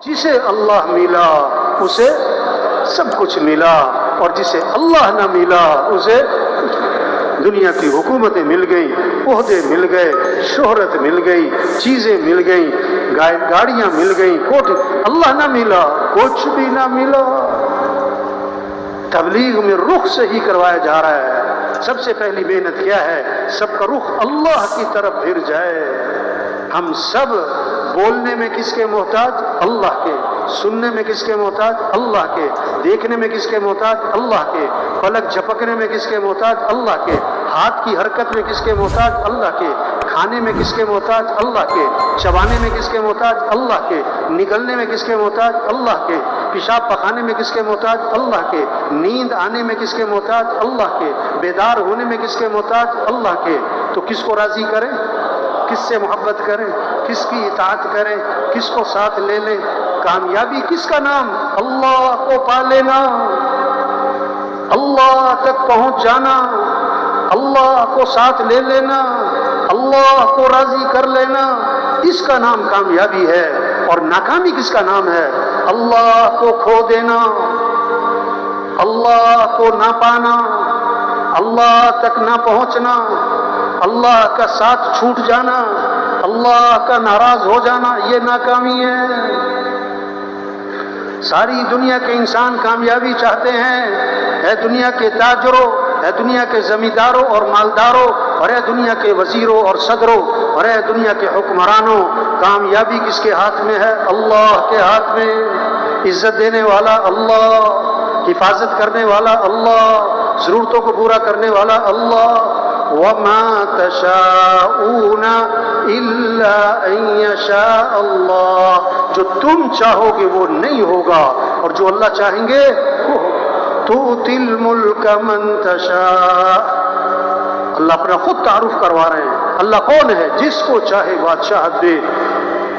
جسے اللہ ملا اسے سب کچھ ملا، اور جسے اللہ نہ ملا اسے دنیا کی حکومتیں مل گئیں، عہدے مل گئے، شہرت مل گئی، چیزیں مل گئیں، گاڑیاں مل گئیں، اللہ نہ ملا کچھ بھی نہ ملا۔ تبلیغ میں رخ صحیح کروایا جا رہا ہے۔ سب سے پہلی محنت کیا ہے؟ سب کا رخ اللہ کی طرف پھر جائے۔ ہم سب بولنے میں کس کے محتاج؟ اللہ کے۔ سننے میں کس کے محتاج؟ اللہ کے۔ دیکھنے میں کس کے محتاج؟ اللہ کے۔ پلک جھپکنے میں کس کے محتاج؟ اللہ کے۔ ہاتھ کی حرکت میں کس کے محتاج؟ اللہ کے۔ کھانے میں کس کے محتاج؟ اللہ کے۔ چبانے میں کس کے محتاج؟ اللہ کے۔ نگلنے میں کس کے محتاج؟ اللہ کے۔ پیشاب پخانے میں کس کے محتاج؟ اللہ کے۔ نیند آنے میں کس کے محتاج؟ اللہ کے۔ بیدار ہونے میں کس کے محتاج؟ اللہ کے۔ تو کس کو راضی کریں؟ کس سے محبت کریں؟ کس کی اطاعت کریں؟ کس کو ساتھ لے لیں؟ کامیابی کس کا نام؟ اللہ کو پا لینا، اللہ تک پہنچ جانا، اللہ کو ساتھ لے لینا، اللہ کو راضی کر لینا، اس کا نام کامیابی ہے۔ اور ناکامی کس کا نام ہے؟ اللہ کو کھو دینا، اللہ کو نہ پانا، اللہ تک نہ پہنچنا، اللہ کا ساتھ چھوٹ جانا، اللہ کا ناراض ہو جانا، یہ ناکامی ہے۔ ساری دنیا کے انسان کامیابی چاہتے ہیں۔ اے دنیا کے تاجروں، اے دنیا کے زمینداروں اور مالداروں، اور اے دنیا کے وزیروں اور صدروں، اور اے دنیا کے حکمرانوں، کامیابی کس کے ہاتھ میں ہے؟ اللہ کے ہاتھ میں۔ عزت دینے والا اللہ، حفاظت کرنے والا اللہ، ضرورتوں کو پورا کرنے والا اللہ۔ وَمَا تَشَاءُونَ إِلَّا أَن يَشَاءَ اللَّهُ، جو تم چاہو گے وہ نہیں ہوگا، اور جو اللہ چاہیں گے وہ ہوگا۔ تُؤْتِي الْمُلْكَ مَن تَشَاءُ، اللہ اپنا خود تعارف کروا رہے ہیں۔ اللہ کون ہے؟ جس کو چاہے بادشاہت دے۔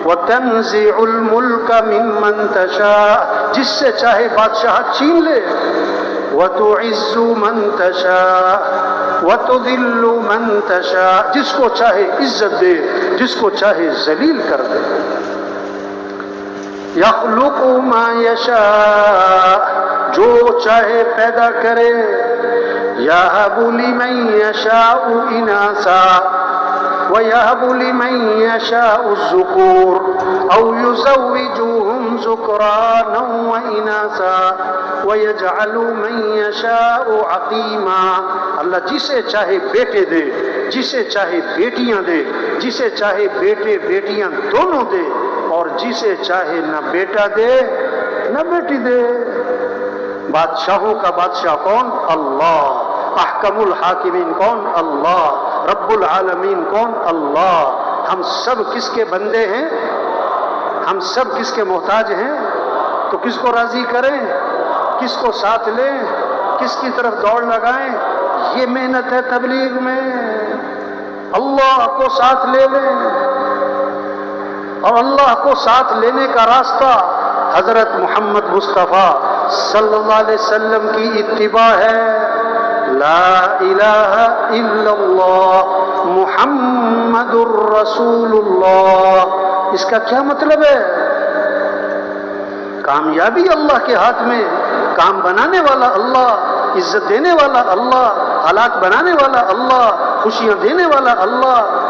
وَتَنزِعُ الْمُلْكَ مِمَّن تَشَاءُ، جس سے چاہے بادشاہت چھین لے۔ وَتُعِزُّ مَن تَشَاءُ وَتُذِلُّ مَن تَشَاءُ، جس کو چاہے عزت دے، جس کو چاہے ذلیل کر دے۔ يَخْلُقُ مَا يَشَاءُ، جو چاہے پیدا کرے۔ يَهَبُ لِمَن يَشَاءُ إِنَاثًا وَيَهَبُ لِمَن يَشَاءُ الذُّكُورَ أَوْ يُزَوِّجُهُمْ ذُكْرَانًا وَإِنَاثًا وَيَجْعَلُ مَن يَشَاءُ عَقِيمًا، اللہ جسے چاہے بیٹے دے، جسے چاہے بیٹیاں دے، جسے چاہے بیٹے بیٹیاں دونوں دے، اور جسے چاہے نہ بیٹا دے نہ بیٹی دے۔ بادشاہوں کا بادشاہ کون؟ اللہ۔ احکم الحاکمین کون؟ اللہ۔ رب العالمین کون؟ اللہ۔ ہم سب کس کے بندے ہیں؟ ہم سب کس کے محتاج ہیں؟ تو کس کو راضی کریں؟ کس کو ساتھ لیں؟ کس کی طرف دوڑ لگائیں؟ یہ محنت ہے تبلیغ میں۔ اللہ کو ساتھ لے لیں، اور اللہ کو ساتھ لینے کا راستہ حضرت محمد مصطفیٰ صلی اللہ علیہ وسلم کی اتباع ہے۔ لا الہ الا اللہ محمد الرسول اللہ، اس کا کیا مطلب ہے؟ کامیابی اللہ کے ہاتھ میں، کام بنانے والا اللہ، عزت دینے والا اللہ، حالات بنانے والا اللہ، خوشیاں دینے والا اللہ،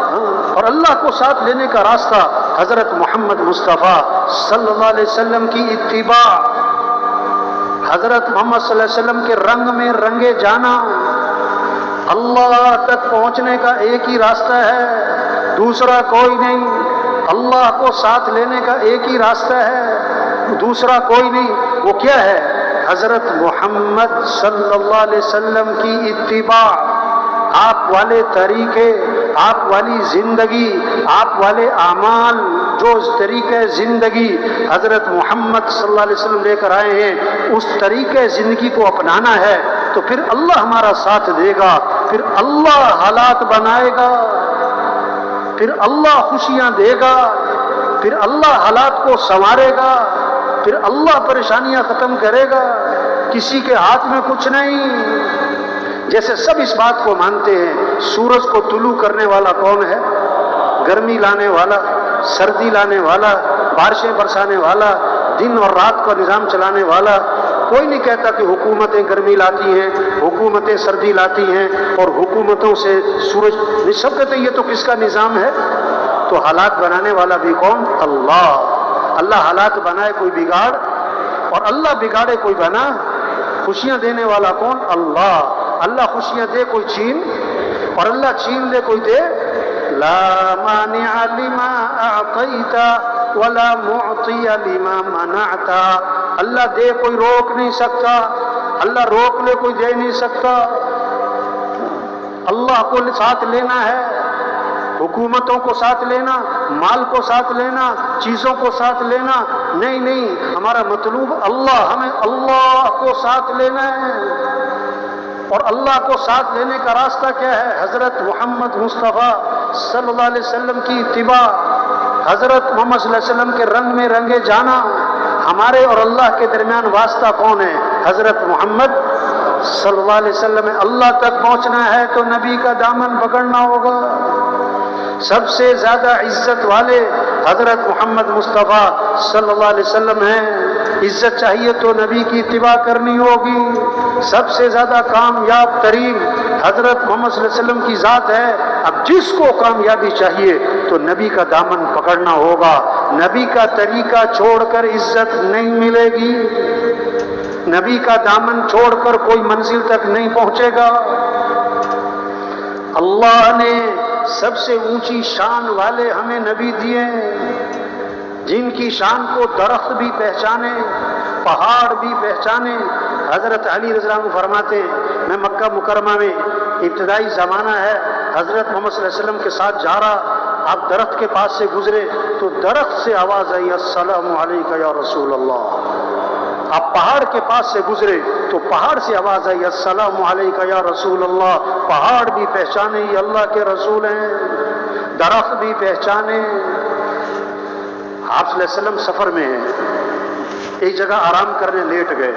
اور اللہ کو ساتھ لینے کا راستہ حضرت محمد مصطفیٰ صلی اللہ علیہ وسلم کی اتباع، حضرت محمد صلی اللہ علیہ وسلم کے رنگ میں رنگے جانا۔ اللہ تک پہنچنے کا ایک ہی راستہ ہے، دوسرا کوئی نہیں۔ اللہ کو ساتھ لینے کا ایک ہی راستہ ہے، دوسرا کوئی نہیں۔ وہ کیا ہے؟ حضرت محمد صلی اللہ علیہ وسلم کی اتباع، آپ والے طریقے، آپ والی زندگی، آپ والے اعمال، جو اس طریقے زندگی حضرت محمد صلی اللہ علیہ وسلم لے کر آئے ہیں، اس طریقے زندگی کو اپنانا ہے، تو پھر اللہ ہمارا ساتھ دے گا، پھر اللہ حالات بنائے گا، پھر اللہ خوشیاں دے گا، پھر اللہ حالات کو سنوارے گا، پھر اللہ پریشانیاں ختم کرے گا۔ کسی کے ہاتھ میں کچھ نہیں۔ جیسے سب اس بات کو مانتے ہیں، سورج کو طلوع کرنے والا کون ہے؟ گرمی لانے والا، سردی لانے والا، بارشیں برسانے والا، دن اور رات کا نظام چلانے والا کوئی نہیں کہتا کہ حکومتیں گرمی لاتی ہیں، حکومتیں سردی لاتی ہیں اور حکومتوں سے سورج، سب کہتے ہیں یہ تو کس کا نظام ہے؟ تو حالات بنانے والا بھی کون؟ اللہ۔ اللہ حالات بنائے کوئی بگاڑ، اور اللہ بگاڑے کوئی بنا۔ خوشیاں دینے والا کون؟ اللہ۔ اللہ خوشیاں دے کوئی چھین، اور اللہ چھین لے کوئی دے۔ لا مانع لما اعطیت ولا معطی لما منعت۔ اللہ دے کوئی روک نہیں سکتا، اللہ روک لے کوئی دے نہیں سکتا۔ اللہ کو ساتھ لینا ہے، حکومتوں کو ساتھ لینا، مال کو ساتھ لینا، چیزوں کو ساتھ لینا نہیں، نہیں، ہمارا مطلوب اللہ، ہمیں اللہ کو ساتھ لینا ہے۔ اور اللہ کو ساتھ لینے کا راستہ کیا ہے؟ حضرت محمد مصطفیٰ صلی اللہ علیہ وسلم کی اتباع، حضرت محمد صلی اللہ علیہ وسلم کے رنگ میں رنگے جانا۔ ہمارے اور اللہ کے درمیان واسطہ کون ہے؟ حضرت محمد صلی اللہ علیہ وسلم۔ اللہ تک پہنچنا ہے تو نبی کا دامن پکڑنا ہوگا۔ سب سے زیادہ عزت والے حضرت محمد مصطفیٰ صلی اللہ علیہ وسلم ہیں۔ عزت چاہیے تو نبی کی اتباع کرنی ہوگی۔ سب سے زیادہ کامیاب ترین حضرت محمد صلی اللہ علیہ وسلم کی ذات ہے۔ اب جس کو کامیابی چاہیے تو نبی کا دامن پکڑنا ہوگا۔ نبی کا طریقہ چھوڑ کر عزت نہیں ملے گی، نبی کا دامن چھوڑ کر کوئی منزل تک نہیں پہنچے گا۔ اللہ نے سب سے اونچی شان والے ہمیں نبی دیے ہیں، جن کی شان کو درخت بھی پہچانے، پہاڑ بھی پہچانے۔ حضرت علی رضی اللہ عنہ فرماتے ہیں، میں مکہ مکرمہ میں ابتدائی زمانہ ہے، حضرت محمد صلی اللہ علیہ وسلم کے ساتھ جا رہا، آپ درخت کے پاس سے گزرے تو درخت سے آواز آئی، السلام علیکہ یا رسول اللہ۔ آپ پہاڑ کے پاس سے گزرے تو پہاڑ سے آواز آئی، السلام علیکہ یا رسول اللہ۔ پہاڑ بھی پہچانے یہ اللہ کے رسول ہیں، درخت بھی پہچانے۔ آپ صلی اللہ علیہ وسلم سفر میں ہیں، ایک جگہ آرام کرنے لیٹ گئے،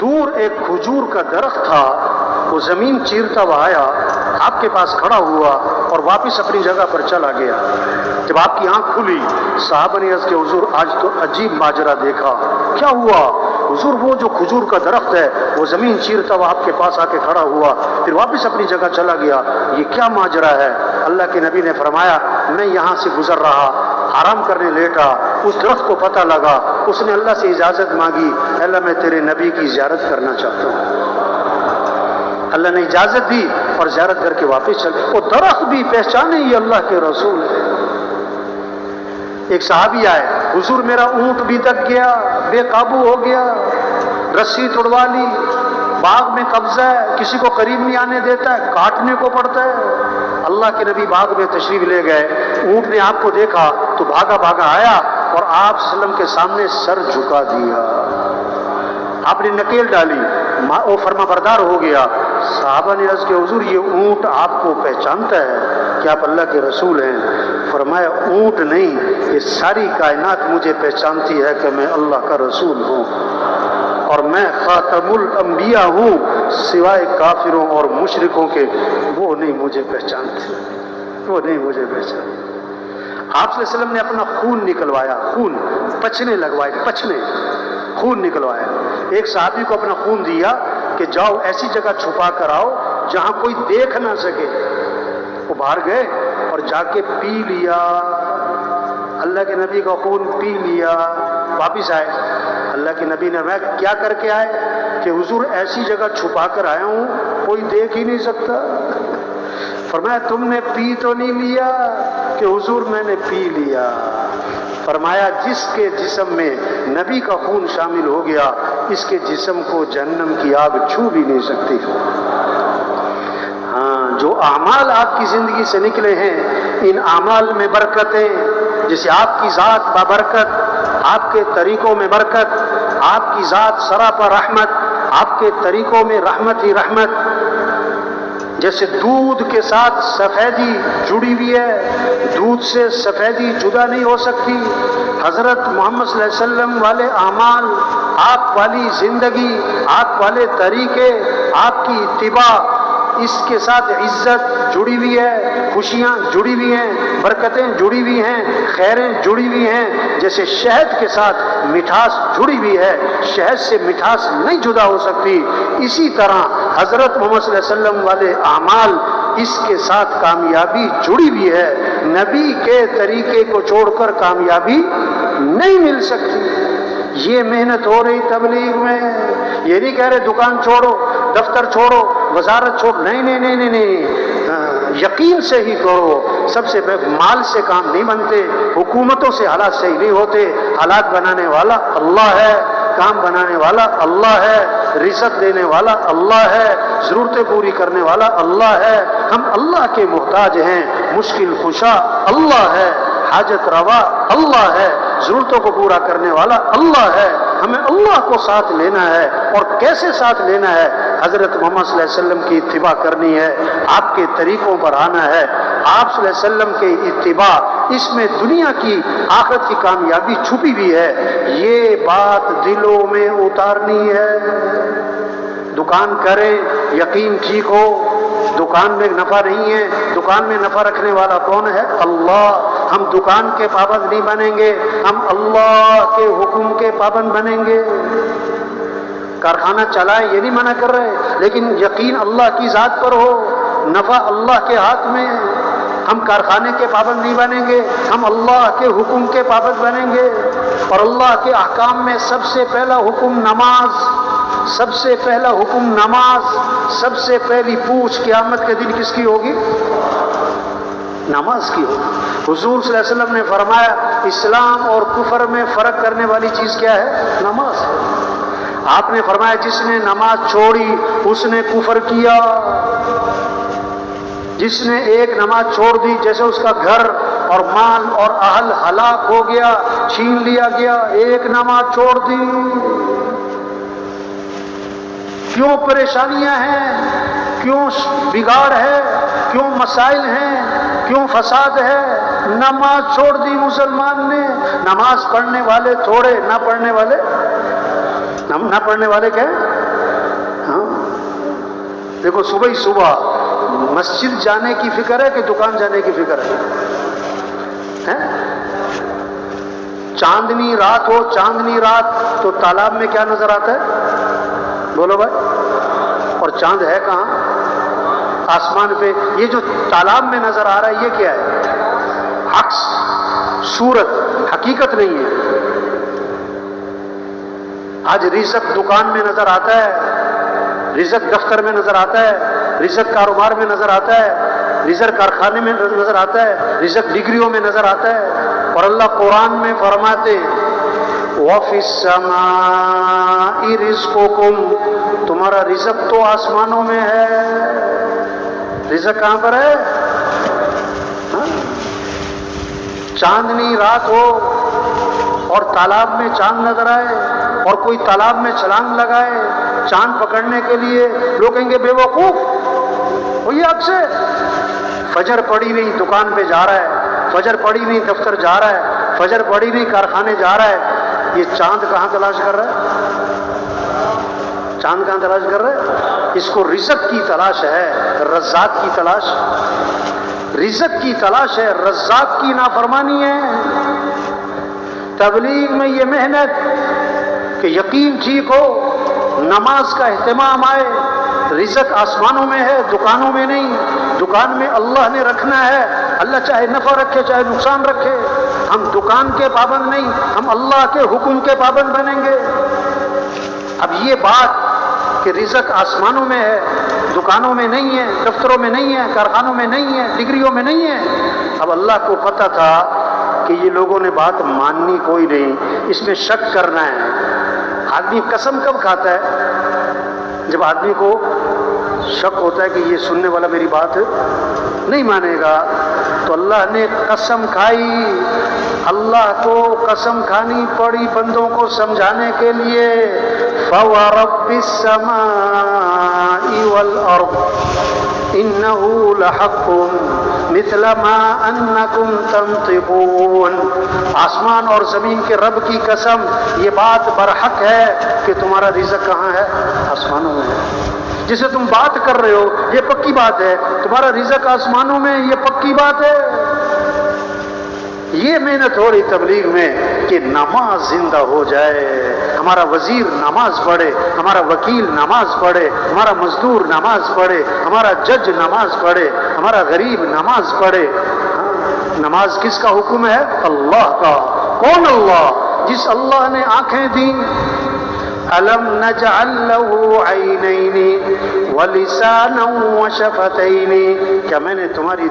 دور ایک کھجور کا درخت تھا، وہ زمین چیرتا ہوا آیا، آپ کے پاس کھڑا ہوا اور واپس اپنی جگہ پر چلا گیا۔ جب آپ کی آنکھ کھلی، صحابہ نے عرض کیا، حضور آج تو عجیب ماجرا دیکھا۔ کیا ہوا؟ حضور وہ جو کھجور کا درخت ہے وہ زمین چیرتا ہوا آپ کے پاس آ کے کھڑا ہوا، پھر واپس اپنی جگہ چلا گیا، یہ کیا ماجرا ہے؟ اللہ کے نبی نے فرمایا، میں یہاں سے گزر رہا، آرام کرنے لیٹا، اس درخت کو پتہ لگا، اس نے اللہ سے اجازت مانگی، اللہ میں تیرے نبی کی زیارت کرنا چاہتا ہوں۔ اللہ نے اجازت دی اور زیارت کر کے واپس چل۔ وہ درخت بھی پہچانے یہ اللہ کے رسول ہے۔ ایک صحابی آئے، حضور میرا اونٹ بھی دب گیا، بے قابو ہو گیا، رسی توڑوا لی، باغ میں قبضہ ہے، کسی کو قریب نہیں آنے دیتا ہے، کاٹنے کو پڑتا ہے۔ اللہ کے نبی باغ میں تشریف لے گئے، اونٹ نے آپ کو دیکھا تو بھاگا بھاگا آیا اور آپ صلی اللہ علیہ وسلم کے سامنے سر جھکا دیا، آپ نے نکیل ڈالی، وہ فرما بردار ہو گیا۔ صحابہ نے عرض کیا، حضور یہ اونٹ آپ کو پہچانتا ہے کہ آپ اللہ کے رسول ہیں؟ فرمایا، اونٹ نہیں، یہ ساری کائنات مجھے پہچانتی ہے کہ میں اللہ کا رسول ہوں، اور میں خاتم الانبیاء ہوں، سوائے کافروں اور مشرکوں کے، وہ نہیں مجھے پہچانتے، وہ نہیں مجھے پہچانتے۔ آپ صلی اللہ علیہ وسلم نے اپنا خون نکلوایا، خون پچنے لگوائے، پچنے خون نکلوایا۔ ایک صحابی کو اپنا خون دیا کہ جاؤ ایسی جگہ چھپا کر آؤ جہاں کوئی دیکھ نہ سکے۔ وہ باہر گئے اور جا کے پی لیا، اللہ کے نبی کا خون پی لیا، واپس آئے۔ اللہ کے نبی نے میں کیا کر کے آئے؟ کہ حضور ایسی جگہ چھپا کر آیا ہوں کوئی دیکھ ہی نہیں سکتا۔ فرمایا تم نے پی تو نہیں لیا؟ کہ حضور میں نے پی لیا۔ فرمایا جس کے جسم میں نبی کا خون شامل ہو گیا، اس کے جسم کو جہنم کی آگ چھو بھی نہیں سکتی۔ ہاں، جو اعمال آپ کی زندگی سے نکلے ہیں، ان اعمال میں برکتیں، جیسے آپ کی ذات بابرکت، آپ کے طریقوں میں برکت، آپ کی ذات سراپا رحمت، آپ کے طریقوں میں رحمت ہی رحمت۔ جیسے دودھ کے ساتھ سفیدی جڑی ہوئی ہے، دودھ سے سفیدی جدا نہیں ہو سکتی۔ حضرت محمد صلی اللہ علیہ وسلم والے اعمال، آپ والی زندگی، آپ والے طریقے، آپ کی اتباع، اس کے ساتھ عزت جڑی ہوئی ہے، خوشیاں جڑی ہوئی ہیں، برکتیں جڑی ہوئی ہیں، خیریں جڑی ہوئی ہیں. جیسے شہد کے ساتھ مٹھاس جڑی ہوئی ہے، شہد سے مٹھاس نہیں جدا ہو سکتی، اسی طرح حضرت محمد صلی اللہ علیہ وسلم والے اعمال اس کے ساتھ کامیابی جڑی ہوئی ہے. نبی کے طریقے کو چھوڑ کر کامیابی نہیں مل سکتی. یہ محنت ہو رہی تبلیغ میں. یہ نہیں کہہ رہے دکان چھوڑو، دفتر چھوڑو، وزارت چھوڑو، نہیں نہیں نہیں نہیں نہیں، یقین سے ہی کرو. سب سے مال سے کام نہیں بنتے، حکومتوں سے حالات صحیح نہیں ہوتے. حالات بنانے والا اللہ ہے، کام بنانے والا اللہ ہے، رزق دینے والا اللہ ہے، ضرورتیں پوری کرنے والا اللہ ہے. ہم اللہ کے محتاج ہیں. مشکل کشا اللہ ہے، حاجت روا اللہ ہے، ضرورتوں کو پورا کرنے والا اللہ ہے. ہمیں اللہ کو ساتھ لینا ہے. اور کیسے ساتھ لینا ہے؟ حضرت محمد صلی اللہ علیہ وسلم کی اتباع کرنی ہے، آپ کے طریقوں پر آنا ہے. آپ صلی اللہ علیہ وسلم کے اتباع، اس میں دنیا کی آخرت کی کامیابی چھپی ہوئی ہے. یہ بات دلوں میں اتارنی ہے. دکان کرے، یقین ٹھیک ہو، دکان میں نفع نہیں ہے. دکان میں نفع رکھنے والا کون ہے؟ اللہ. ہم دکان کے پابند نہیں بنیں گے، ہم اللہ کے حکم کے پابند بنیں گے. کارخانہ چلائیں یہ نہیں منع کر رہے، لیکن یقین اللہ کی ذات پر ہو، نفع اللہ کے ہاتھ میں. ہم کارخانے کے پابند نہیں بنیں گے، ہم اللہ کے حکم کے پابند بنیں گے. اور اللہ کے احکام میں سب سے پہلا حکم نماز، سب سے پہلا حکم نماز. سب سے پہلی پوچھ قیامت کے دن کس کی ہوگی؟ نماز کی ہوگی. حضور صلی اللہ علیہ وسلم نے فرمایا اسلام اور کفر میں فرق کرنے والی چیز کیا ہے؟ نماز ہے. آپ نے فرمایا جس نے نماز چھوڑی اس نے کفر کیا. جس نے ایک نماز چھوڑ دی جیسے اس کا گھر اور مال اور اہل ہلاک ہو گیا، چھین لیا گیا. ایک نماز چھوڑ دی. کیوں پریشانیاں ہیں؟ کیوں بگاڑ ہے؟ کیوں مسائل ہیں؟ کیوں فساد ہے؟ نماز چھوڑ دی مسلمان نے. نماز پڑھنے والے تھوڑے، نہ پڑھنے والے کیا؟ ہاں دیکھو، صبح ہی صبح مسجد جانے کی فکر ہے کہ دکان جانے کی فکر ہے؟ چاندنی رات ہو، چاندنی رات تو تالاب میں کیا نظر آتا ہے؟ بولو بھائی. اور چاند ہے کہاں؟ آسمان پہ. یہ جو تالاب میں نظر آ رہا ہے یہ کیا ہے؟ عکس، صورت، حقیقت نہیں ہے. آج رزق دکان میں نظر آتا ہے، رزق دفتر میں نظر آتا ہے، رزق کاروبار میں نظر آتا ہے، رزق کارخانے میں نظر آتا ہے، رزق ڈگریوں میں نظر آتا ہے. اور اللہ قرآن میں فرماتے وَفِي السَّمَاءِ رِزْقُكُمْ، تمہارا رزق تو آسمانوں میں ہے. رزق کہاں پر ہے؟ چاندنی رات ہو اور تالاب میں چاند نظر آئے اور کوئی تالاب میں چھلانگ لگائے چاند پکڑنے کے لیے، لوگ کہیں گے بے وقوف. وہی آپ سے فجر پڑی نہیں دکان پہ جا رہا ہے، فجر پڑی نہیں دفتر جا رہا ہے، فجر پڑی نہیں کارخانے جا رہا ہے. یہ چاند کہاں تلاش کر رہا ہے؟ چاند کہاں تلاش کر رہا ہے؟ اس کو رزق کی تلاش ہے، رزاق کی تلاش. رزق کی تلاش ہے، رزاق کی نافرمانی ہے. تبلیغ میں یہ محنت کہ یقین ٹھیک ہو، نماز کا اہتمام آئے. رزق آسمانوں میں ہے، دکانوں میں نہیں. دکان میں اللہ نے رکھنا ہے، اللہ چاہے نفع رکھے چاہے نقصان رکھے. ہم دکان کے پابند نہیں، ہم اللہ کے حکم کے پابند بنیں گے. اب یہ بات کہ رزق آسمانوں میں ہے، دکانوں میں نہیں ہے، دفتروں میں نہیں ہے، کارخانوں میں نہیں ہے، ڈگریوں میں نہیں ہے. اب اللہ کو پتہ تھا کہ یہ لوگوں نے بات ماننی کوئی نہیں، اس میں شک کرنا ہے. آدمی قسم کب کھاتا ہے؟ جب آدمی کو شک ہوتا ہے کہ یہ سننے والا میری بات نہیں مانے گا. تو اللہ نے قسم کھائی. اللہ کو قسم کھانی پڑی بندوں کو سمجھانے کے لیے. فَوَرَبِّ السَّمَاءِ وَالْأَرْضِ إِنَّهُ لَحَقٌّ مِثْلَ مَا أَنَّكُمْ تَنطِقُونَ. آسمان اور زمین کے رب کی قسم، یہ بات برحق ہے کہ تمہارا رزق کہاں ہے؟ آسمانوں میں ہے. جسے تم بات کر رہے ہو یہ پکی بات ہے، تمہارا رزق آسمانوں میں یہ پکی بات ہے۔ یہ محنت ہو رہی تبلیغ میں کہ نماز زندہ ہو جائے، ہمارا وزیر نماز پڑھے، ہمارا وکیل نماز پڑھے، ہمارا مزدور نماز پڑھے، ہمارا جج نماز پڑھے، ہمارا غریب نماز پڑھے۔ نماز کس کا حکم ہے؟ اللہ کا۔ کون اللہ؟ جس اللہ نے آنکھیں دیں۔ أَلَمْ نَجْعَلْ لَهُ عَيْنَيْنِ وَلِسَانًا وَشَفَتَيْنِ، کیا میں نے تمہاری